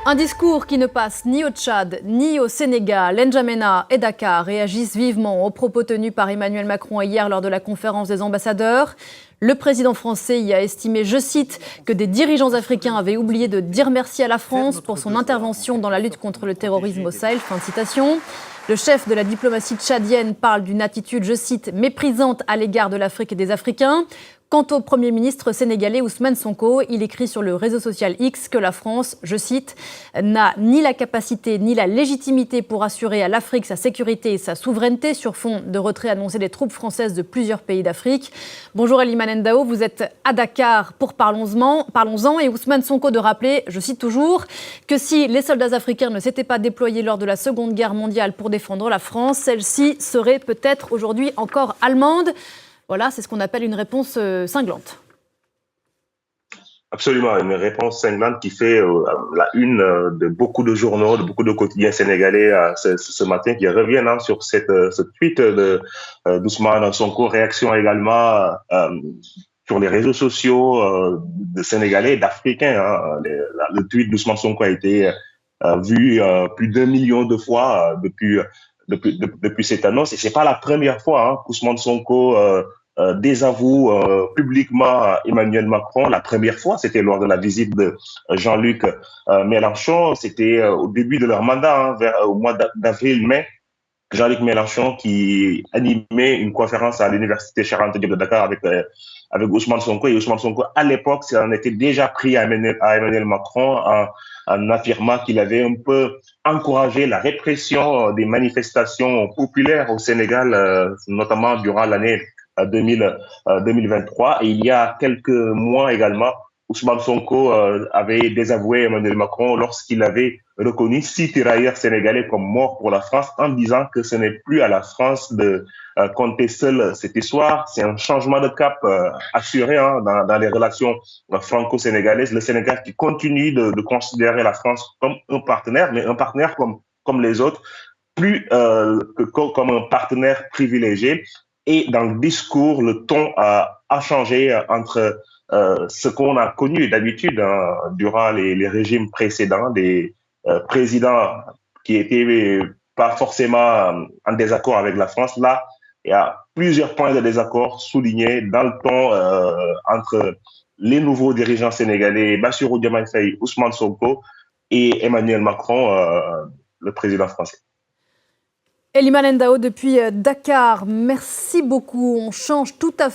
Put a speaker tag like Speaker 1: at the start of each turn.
Speaker 1: Un discours qui ne passe ni au Tchad, ni au Sénégal. N'Djamena et Dakar réagissent vivement aux propos tenus par Emmanuel Macron hier lors de la conférence des ambassadeurs. Le président français y a estimé, je cite, que des dirigeants africains avaient oublié de dire merci à la France pour son intervention dans la lutte contre le terrorisme au Sahel. Fin de citation. Le chef de la diplomatie tchadienne parle d'une attitude, je cite, méprisante à l'égard de l'Afrique et des Africains. Quant au Premier ministre sénégalais Ousmane Sonko, il écrit sur le réseau social X que la France, je cite, n'a ni la capacité ni la légitimité pour assurer à l'Afrique sa sécurité et sa souveraineté sur fond de retrait annoncé des troupes françaises de plusieurs pays d'Afrique. Bonjour Elimane Ndao, vous êtes à Dakar pour Parlons-en et Ousmane Sonko de rappeler, je cite toujours, que si les soldats africains ne s'étaient pas déployés lors de la Seconde Guerre mondiale pour défendre la France, celle-ci serait peut-être aujourd'hui encore allemande. Voilà, c'est ce qu'on appelle une réponse cinglante.
Speaker 2: Absolument, une réponse cinglante qui fait la une de beaucoup de journaux, de beaucoup de quotidiens sénégalais ce matin, qui reviennent sur ce tweet d'Ousmane Sonko. Réaction également sur les réseaux sociaux de Sénégalais et d'Africains. Le tweet d'Ousmane Sonko a été vu plus d'1 million de fois depuis cette annonce. Et c'est pas la première fois qu'Ousmane Sonko désavoue publiquement Emmanuel Macron. La première fois, c'était lors de la visite de Jean-Luc Mélenchon. C'était au début de leur mandat, au mois d'avril-mai. Jean-Luc Mélenchon qui animait une conférence à l'université Cheikh Anta Diop de Dakar avec Ousmane Sonko. Et Ousmane Sonko, à l'époque, en était déjà pris à Emmanuel Macron en affirmant qu'il avait un peu encouragé la répression des manifestations populaires au Sénégal, notamment durant l'année 2023. Et il y a quelques mois également, Ousmane Sonko avait désavoué Emmanuel Macron lorsqu'il avait reconnu 6 tirailleurs sénégalais comme morts pour la France, en disant que ce n'est plus à la France de compter seule cette histoire. C'est un changement de cap assuré dans les relations franco-sénégalaises. Le Sénégal qui continue de considérer la France comme un partenaire, mais un partenaire comme les autres, plus comme un partenaire privilégié. Et dans le discours, le ton a changé entre ce qu'on a connu d'habitude durant les régimes précédents, des présidents qui étaient pas forcément en désaccord avec la France. Là, il y a plusieurs points de désaccord soulignés dans le ton entre les nouveaux dirigeants sénégalais, Bassirou Diomaye Faye, Ousmane Sonko et Emmanuel Macron, le président français.
Speaker 1: Elimane Ndao depuis Dakar, merci beaucoup. On change tout à fait.